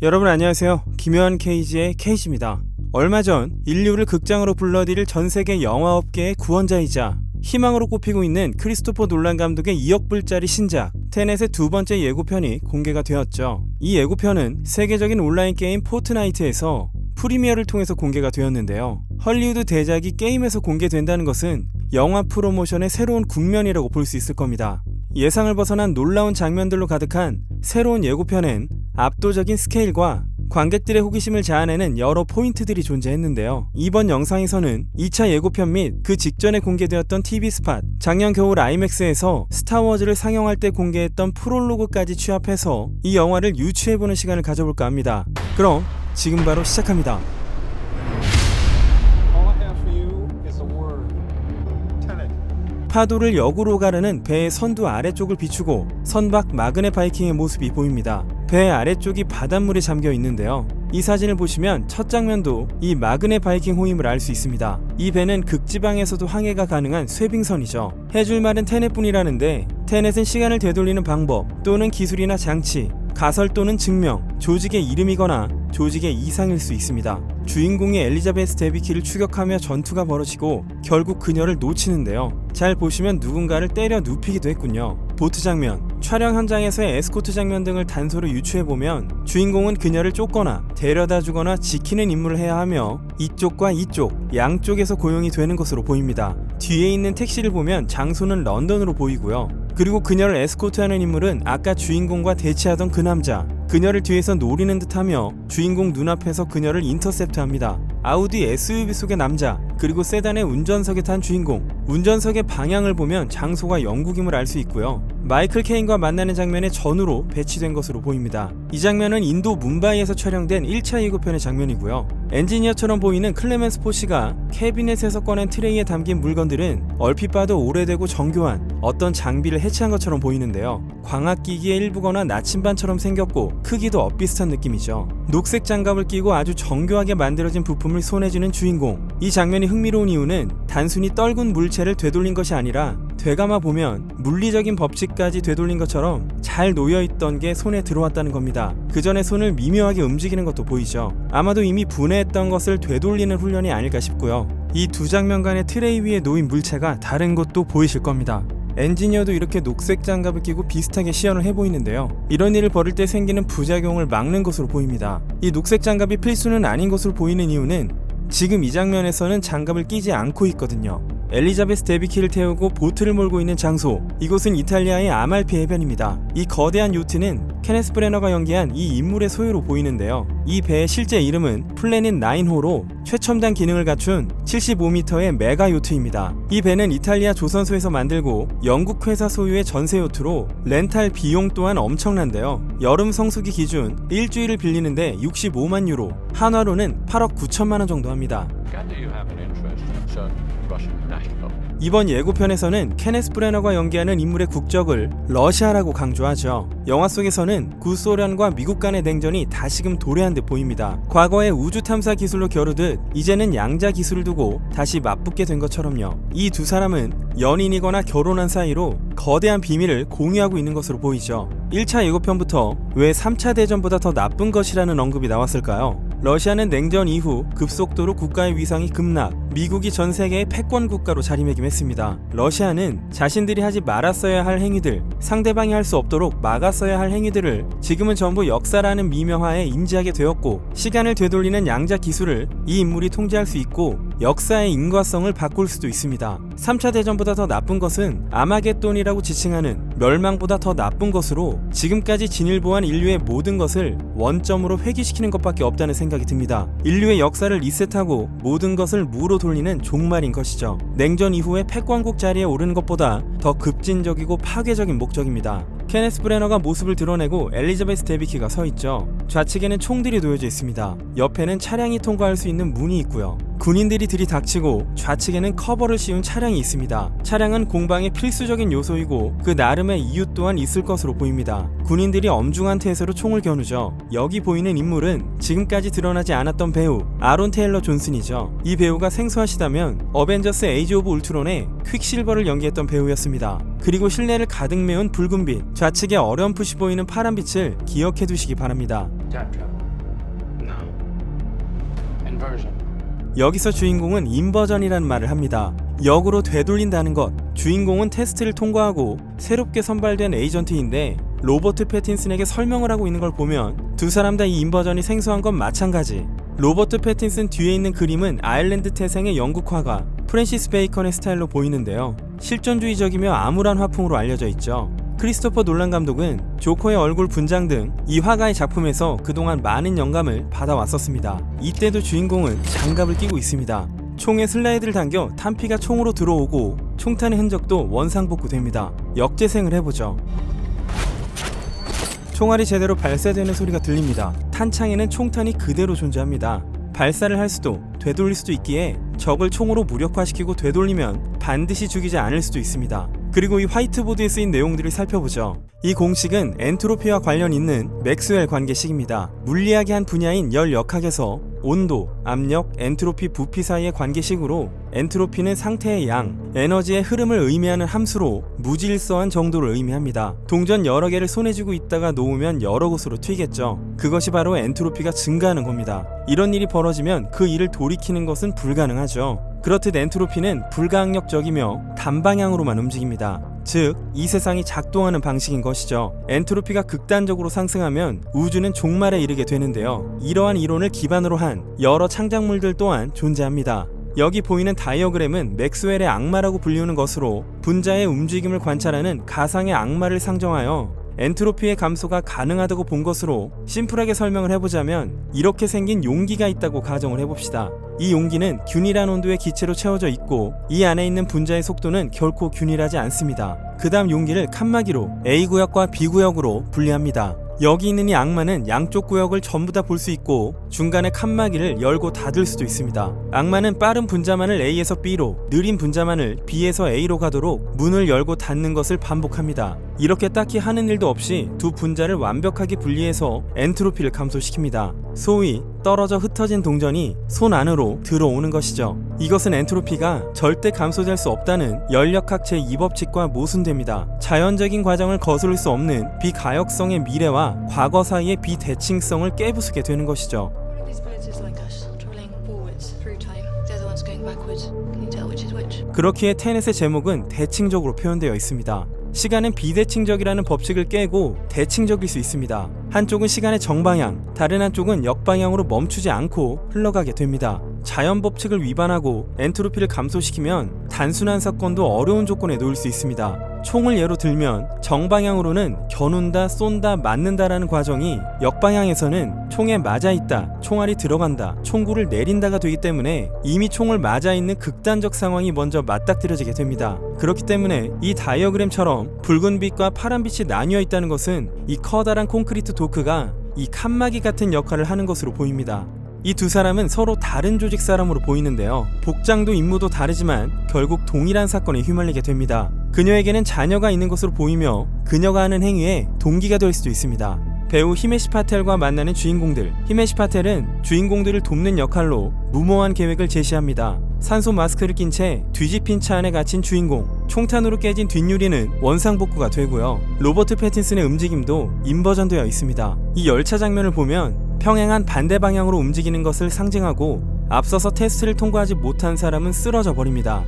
여러분 안녕하세요. 기묘한 케이지의 케이지입니다. 얼마 전 인류를 극장으로 불러들일 전세계 영화업계의 구원자이자 희망으로 꼽히고 있는 크리스토퍼 놀란 감독의 2억 불짜리 신작 테넷의 두 번째 예고편이 공개가 되었죠. 이 예고편은 세계적인 온라인 게임 포트나이트에서 프리미어를 통해서 공개가 되었는데요. 헐리우드 대작이 게임에서 공개된다는 것은 영화 프로모션의 새로운 국면이라고 볼 수 있을 겁니다. 예상을 벗어난 놀라운 장면들로 가득한 새로운 예고편엔 압도적인 스케일과 관객들의 호기심을 자아내는 여러 포인트들이 존재했는데요. 이번 영상에서는 2차 예고편 및 그 직전에 공개되었던 TV 스팟, 작년 겨울 아이맥스에서 스타워즈를 상영할 때 공개했던 프롤로그까지 취합해서 이 영화를 유추해보는 시간을 가져볼까 합니다. 그럼 지금 바로 시작합니다. 파도를 역으로 가르는 배의 선두 아래쪽을 비추고 선박 마그네 바이킹의 모습이 보입니다. 배 아래쪽이 바닷물에 잠겨 있는데요. 이 사진을 보시면 첫 장면도 이 마그네 바이킹 호임을 알 수 있습니다. 이 배는 극지방에서도 항해가 가능한 쇄빙선이죠. 해줄 말은 테넷뿐이라는데 테넷은 시간을 되돌리는 방법 또는 기술이나 장치, 가설 또는 증명, 조직의 이름이거나 조직의 이상일 수 있습니다. 주인공이 엘리자베스 데비키를 추격하며 전투가 벌어지고 결국 그녀를 놓치는데요. 잘 보시면 누군가를 때려 눕히기도 했군요. 보트 장면, 촬영 현장에서의 에스코트 장면 등을 단서로 유추해보면 주인공은 그녀를 쫓거나 데려다 주거나 지키는 임무를 해야 하며 이쪽과 이쪽, 양쪽에서 고용이 되는 것으로 보입니다. 뒤에 있는 택시를 보면 장소는 런던으로 보이고요. 그리고 그녀를 에스코트하는 인물은 아까 주인공과 대치하던 그 남자, 그녀를 뒤에서 노리는 듯하며 주인공 눈앞에서 그녀를 인터셉트합니다. 아우디 SUV 속의 남자, 그리고 세단의 운전석에 탄 주인공, 운전석의 방향을 보면 장소가 영국임을 알 수 있고요. 마이클 케인과 만나는 장면의 전후로 배치된 것으로 보입니다. 이 장면은 인도 뭄바이에서 촬영된 1차 예고편의 장면이고요. 엔지니어처럼 보이는 클레멘스 포시가 캐비넷에서 꺼낸 트레이에 담긴 물건들은 얼핏 봐도 오래되고 정교한 어떤 장비를 해체한 것처럼 보이는데요. 광학기기의 일부거나 나침반처럼 생겼고 크기도 엇비슷한 느낌이죠. 녹색 장갑을 끼고 아주 정교하게 만들어진 부품을 손에 쥐는 주인공. 이 장면이 흥미로운 이유는 단순히 떨군 물체를 되돌린 것이 아니라 되감아 보면 물리적인 법칙까지 되돌린 것처럼 잘 놓여있던 게 손에 들어왔다는 겁니다. 그 전에 손을 미묘하게 움직이는 것도 보이죠. 아마도 이미 분해했던 것을 되돌리는 훈련이 아닐까 싶고요. 이 두 장면 간의 트레이 위에 놓인 물체가 다른 것도 보이실 겁니다. 엔지니어도 이렇게 녹색 장갑을 끼고 비슷하게 시연을 해보이는데요. 이런 일을 벌일 때 생기는 부작용을 막는 것으로 보입니다. 이 녹색 장갑이 필수는 아닌 것으로 보이는 이유는 지금 이 장면에서는 장갑을 끼지 않고 있거든요. 엘리자베스 데비키를 태우고 보트를 몰고 있는 장소, 이곳은 이탈리아의 아말피 해변입니다. 이 거대한 요트는 케네스 브래너가 연기한 이 인물의 소유로 보이는데요. 이 배의 실제 이름은 플래닛 9호로 최첨단 기능을 갖춘 75m의 메가 요트입니다. 이 배는 이탈리아 조선소에서 만들고 영국 회사 소유의 전세 요트로 렌탈 비용 또한 엄청난데요. 여름 성수기 기준 일주일을 빌리는데 65만 유로, 한화로는 8억 9천만 원 정도 합니다. 이번 예고편에서는 케네스 브래너가 연기하는 인물의 국적을 러시아라고 강조하죠. 영화 속에서는 구소련과 미국 간의 냉전이 다시금 도래한 듯 보입니다. 과거에 우주 탐사 기술로 겨루듯 이제는 양자 기술을 두고 다시 맞붙게 된 것처럼요. 이 두 사람은 연인이거나 결혼한 사이로 거대한 비밀을 공유하고 있는 것으로 보이죠. 1차 예고편부터 왜 3차 대전보다 더 나쁜 것이라는 언급이 나왔을까요? 러시아는 냉전 이후 급속도로 국가의 위상이 급락, 미국이 전 세계의 패권 국가로 자리매김했습니다. 러시아는 자신들이 하지 말았어야 할 행위들, 상대방이 할 수 없도록 막았어야 할 행위들을 지금은 전부 역사라는 미명하에 인지하게 되었고, 시간을 되돌리는 양자 기술을 이 인물이 통제할 수 있고 역사의 인과성을 바꿀 수도 있습니다. 3차 대전보다 더 나쁜 것은 아마겟돈이라고 지칭하는 멸망보다 더 나쁜 것으로 지금까지 진일보한 인류의 모든 것을 원점으로 회귀시키는 것밖에 없다는 생각이 듭니다. 인류의 역사를 리셋하고 모든 것을 무로 돌리는 종말인 것이죠. 냉전 이후에 패권국 자리에 오르는 것보다 더 급진적이고 파괴적인 목적입니다. 케네스 브래너가 모습을 드러내고 엘리자베스 데비키가 서 있죠. 좌측에는 총들이 놓여져 있습니다. 옆에는 차량이 통과할 수 있는 문이 있고요. 군인들이 들이닥치고 좌측에는 커버를 씌운 차량이 있습니다. 차량은 공방의 필수적인 요소이고 그 나름의 이유 또한 있을 것으로 보입니다. 군인들이 엄중한 태세로 총을 겨누죠. 여기 보이는 인물은 지금까지 드러나지 않았던 배우 아론 테일러 존슨이죠. 이 배우가 생소하시다면 어벤져스 에이지 오브 울트론에 퀵실버를 연기했던 배우였습니다. 그리고 실내를 가득 메운 붉은 빛, 좌측에 어렴풋이 보이는 파란 빛을 기억해 두시기 바랍니다. 여기서 주인공은 인버전이라는 말을 합니다. 역으로 되돌린다는 것. 주인공은 테스트를 통과하고 새롭게 선발된 에이전트인데 로버트 패틴슨에게 설명을 하고 있는 걸 보면 두 사람 다 이 인버전이 생소한 건 마찬가지. 로버트 패틴슨 뒤에 있는 그림은 아일랜드 태생의 영국 화가 프랜시스 베이컨의 스타일로 보이는데요. 실존주의적이며 암울한 화풍으로 알려져 있죠. 크리스토퍼 놀란 감독은 조커의 얼굴 분장 등 이 화가의 작품에서 그동안 많은 영감을 받아왔었습니다. 이때도 주인공은 장갑을 끼고 있습니다. 총에 슬라이드를 당겨 탄피가 총으로 들어오고 총탄의 흔적도 원상복구됩니다. 역재생을 해보죠. 총알이 제대로 발사되는 소리가 들립니다. 탄창에는 총탄이 그대로 존재합니다. 발사를 할 수도 되돌릴 수도 있기에 적을 총으로 무력화시키고 되돌리면 반드시 죽이지 않을 수도 있습니다. 그리고 이 화이트보드에 쓰인 내용들을 살펴보죠. 이 공식은 엔트로피와 관련 있는 맥스웰 관계식입니다. 물리학의 한 분야인 열 역학에서 온도, 압력, 엔트로피, 부피 사이의 관계식으로 엔트로피는 상태의 양, 에너지의 흐름을 의미하는 함수로 무질서한 정도를 의미합니다. 동전 여러 개를 손에 쥐고 있다가 놓으면 여러 곳으로 튀겠죠. 그것이 바로 엔트로피가 증가하는 겁니다. 이런 일이 벌어지면 그 일을 돌이키는 것은 불가능하죠. 그렇듯 엔트로피는 불가항력적이며 단방향으로만 움직입니다. 즉, 이 세상이 작동하는 방식인 것이죠. 엔트로피가 극단적으로 상승하면 우주는 종말에 이르게 되는데요. 이러한 이론을 기반으로 한 여러 창작물들 또한 존재합니다. 여기 보이는 다이어그램은 맥스웰의 악마라고 불리우는 것으로 분자의 움직임을 관찰하는 가상의 악마를 상정하여 엔트로피의 감소가 가능하다고 본 것으로 심플하게 설명을 해보자면 이렇게 생긴 용기가 있다고 가정을 해봅시다. 이 용기는 균일한 온도의 기체로 채워져 있고 이 안에 있는 분자의 속도는 결코 균일하지 않습니다. 그 다음 용기를 칸막이로 A구역과 B구역으로 분리합니다. 여기 있는 이 악마는 양쪽 구역을 전부 다 볼 수 있고 중간에 칸막이를 열고 닫을 수도 있습니다. 악마는 빠른 분자만을 A에서 B로, 느린 분자만을 B에서 A로 가도록 문을 열고 닫는 것을 반복합니다. 이렇게 딱히 하는 일도 없이 두 분자를 완벽하게 분리해서 엔트로피를 감소시킵니다. 소위 떨어져 흩어진 동전이 손 안으로 들어오는 것이죠. 이것은 엔트로피가 절대 감소될 수 없다는 열역학 제2법칙과 모순됩니다. 자연적인 과정을 거스를 수 없는 비가역성의 미래와 과거 사이의 비대칭성을 깨부수게 되는 것이죠. 그렇기에 테넷의 제목은 대칭적으로 표현되어 있습니다. 시간은 비대칭적이라는 법칙을 깨고 대칭적일 수 있습니다. 한쪽은 시간의 정방향, 다른 한쪽은 역방향으로 멈추지 않고 흘러가게 됩니다. 자연 법칙을 위반하고 엔트로피를 감소시키면 단순한 사건도 어려운 조건에 놓일 수 있습니다. 총을 예로 들면 정방향으로는 겨눈다, 쏜다, 맞는다라는 과정이 역방향에서는 총에 맞아있다, 총알이 들어간다, 총구를 내린다가 되기 때문에 이미 총을 맞아있는 극단적 상황이 먼저 맞닥뜨려지게 됩니다. 그렇기 때문에 이 다이어그램처럼 붉은 빛과 파란 빛이 나뉘어 있다는 것은 이 커다란 콘크리트 도크가 이 칸막이 같은 역할을 하는 것으로 보입니다. 이 두 사람은 서로 다른 조직 사람으로 보이는데요. 복장도 임무도 다르지만 결국 동일한 사건에 휘말리게 됩니다. 그녀에게는 자녀가 있는 것으로 보이며 그녀가 하는 행위에 동기가 될 수도 있습니다. 배우 히메시 파텔과 만나는 주인공들. 히메시 파텔은 주인공들을 돕는 역할로 무모한 계획을 제시합니다. 산소 마스크를 낀 채 뒤집힌 차 안에 갇힌 주인공. 총탄으로 깨진 뒷유리는 원상복구가 되고요. 로버트 패틴슨의 움직임도 인버전되어 있습니다. 이 열차 장면을 보면 평행한 반대 방향으로 움직이는 것을 상징하고 앞서서 테스트를 통과하지 못한 사람은 쓰러져 버립니다.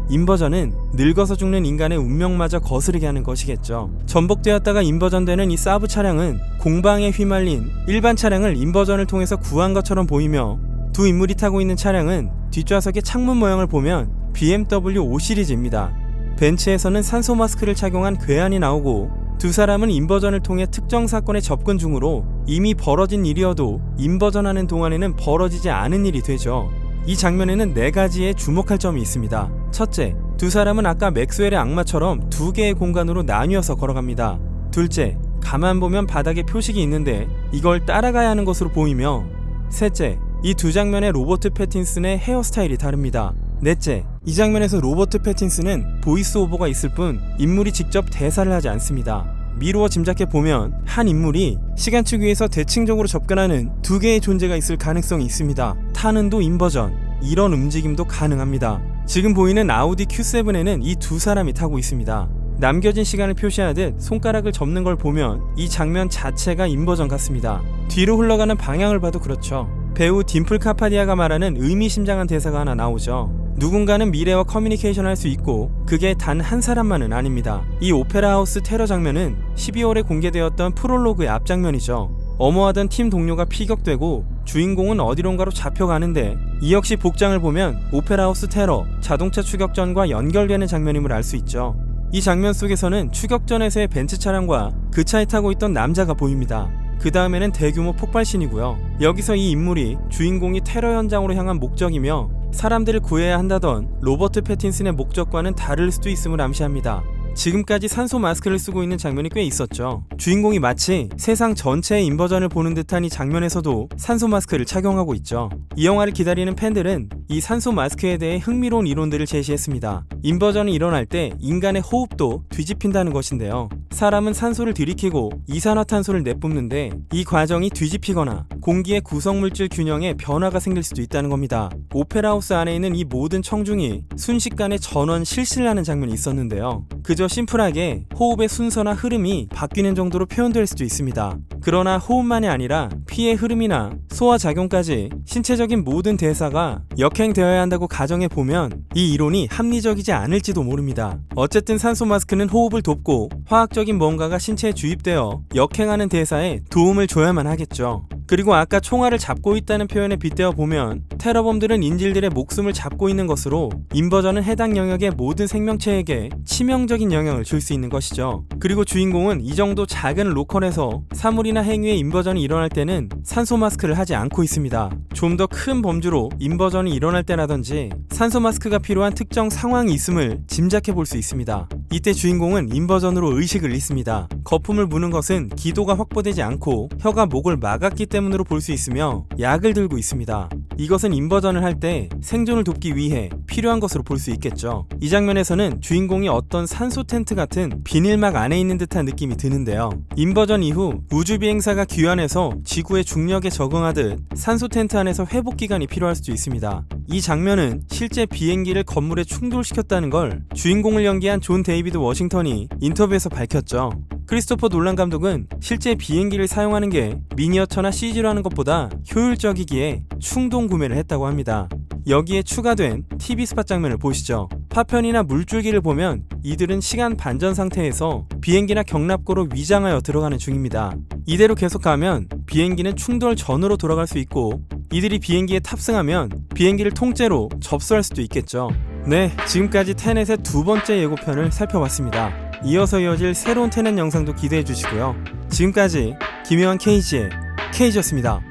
인버전은 늙어서 죽는 인간의 운명마저 거스르게 하는 것이겠죠. 전복되었다가 인버전되는 이 사브 차량은 공방에 휘말린 일반 차량을 인버전을 통해서 구한 것처럼 보이며 두 인물이 타고 있는 차량은 뒷좌석의 창문 모양을 보면 BMW 5 시리즈입니다. 벤츠에서는 산소 마스크를 착용한 괴한이 나오고 두 사람은 인버전을 통해 특정 사건에 접근 중으로 이미 벌어진 일이어도 인버전하는 동안에는 벌어지지 않은 일이 되죠. 이 장면에는 4가지의 주목할 점이 있습니다. 첫째, 두 사람은 아까 맥스웰의 악마처럼 2개의 공간으로 나뉘어서 걸어갑니다. 둘째, 가만 보면 바닥에 표식이 있는데 이걸 따라가야 하는 것으로 보이며, 셋째, 이 두 장면의 로버트 패틴슨의 헤어스타일이 다릅니다. 넷째, 이 장면에서 로버트 패틴슨은 보이스 오버가 있을 뿐 인물이 직접 대사를 하지 않습니다. 미루어 짐작해보면 한 인물이 시간축 위에서 대칭적으로 접근하는 2개의 존재가 있을 가능성이 있습니다. 타는도 인버전, 이런 움직임도 가능합니다. 지금 보이는 아우디 Q7에는 이 두 사람이 타고 있습니다. 남겨진 시간을 표시하듯 손가락을 접는 걸 보면 이 장면 자체가 인버전 같습니다. 뒤로 흘러가는 방향을 봐도 그렇죠. 배우 딤플 카파디아가 말하는 의미심장한 대사가 하나 나오죠. 누군가는 미래와 커뮤니케이션 할 수 있고 그게 단 한 사람만은 아닙니다. 이 오페라 하우스 테러 장면은 12월에 공개되었던 프롤로그의 앞장면이죠. 엄호하던 팀 동료가 피격되고 주인공은 어디론가로 잡혀가는데 이 역시 복장을 보면 오페라 하우스 테러, 자동차 추격전과 연결되는 장면임을 알 수 있죠. 이 장면 속에서는 추격전에서의 벤츠 차량과 그 차에 타고 있던 남자가 보입니다. 그 다음에는 대규모 폭발신이고요. 여기서 이 인물이 주인공이 테러 현장으로 향한 목적이며 사람들을 구해야 한다던 로버트 패틴슨의 목적과는 다를 수도 있음을 암시합니다. 지금까지 산소 마스크를 쓰고 있는 장면이 꽤 있었죠. 주인공이 마치 세상 전체의 인버전을 보는 듯한 이 장면에서도 산소 마스크를 착용하고 있죠. 이 영화를 기다리는 팬들은 이 산소 마스크에 대해 흥미로운 이론들을 제시했습니다. 인버전이 일어날 때 인간의 호흡도 뒤집힌다는 것인데요. 사람은 산소를 들이키고 이산화탄소를 내뿜는데 이 과정이 뒤집히거나 공기의 구성물질 균형에 변화가 생길 수도 있다는 겁니다. 오페라 하우스 안에 있는 이 모든 청중이 순식간에 전원 실신을 하는 장면이 있었는데요. 그저 심플하게 호흡의 순서나 흐름이 바뀌는 정도로 표현될 수도 있습니다. 그러나 호흡만이 아니라 피의 흐름이나 소화작용까지 신체적인 모든 대사가 역행되어야 한다고 가정해보면 이 이론이 합리적이지 않을지도 모릅니다. 어쨌든 산소 마스크는 호흡을 돕고 화학적인 뭔가가 신체에 주입되어 역행하는 대사에 도움을 줘야만 하겠죠. 그리고 아까 총알을 잡고 있다는 표현에 빗대어 보면 테러범들은 인질들의 목숨을 잡고 있는 것으로 인버전은 해당 영역의 모든 생명체에게 치명적인 영향을 줄 수 있는 것이죠. 그리고 주인공은 이 정도 작은 로컬에서 사물이나 행위의 인버전이 일어날 때는 산소 마스크를 하지 않고 있습니다. 좀 더 큰 범주로 인버전이 일어날 때라든지 산소 마스크가 필요한 특정 상황이 있음을 짐작해 볼 수 있습니다. 이때 주인공은 인버전으로 의식을 잃습니다. 거품을 무는 것은 기도가 확보되지 않고 혀가 목을 막았기 때문으로 볼 수 있으며 약을 들고 있습니다. 이것은 인버전을 할 때 생존을 돕기 위해 필요한 것으로 볼 수 있겠죠. 이 장면에서는 주인공이 어떤 산소 텐트 같은 비닐막 안에 있는 듯한 느낌이 드는데요. 인버전 이후 우주비행사가 귀환해서 지구의 중력에 적응하듯 산소 텐트 안에서 회복 기간이 필요할 수도 있습니다. 이 장면은 실제 비행기를 건물에 충돌시켰다는 걸 주인공을 연기한 존 데이비드 워싱턴이 인터뷰에서 밝혔죠. 크리스토퍼 놀란 감독은 실제 비행기를 사용하는 게 미니어처나 CG로 하는 것보다 효율적이기에 충동 구매를 했다고 합니다. 여기에 추가된 TV 스팟 장면을 보시죠. 파편이나 물줄기를 보면 이들은 시간 반전 상태에서 비행기나 경납고로 위장하여 들어가는 중입니다. 이대로 계속 가면 비행기는 충돌 전으로 돌아갈 수 있고 이들이 비행기에 탑승하면 비행기를 통째로 접수할 수도 있겠죠. 네, 지금까지 테넷의 두 번째 예고편을 살펴봤습니다. 이어서 이어질 새로운 테넷 영상도 기대해 주시고요. 지금까지 김효한 KG의 KG였습니다.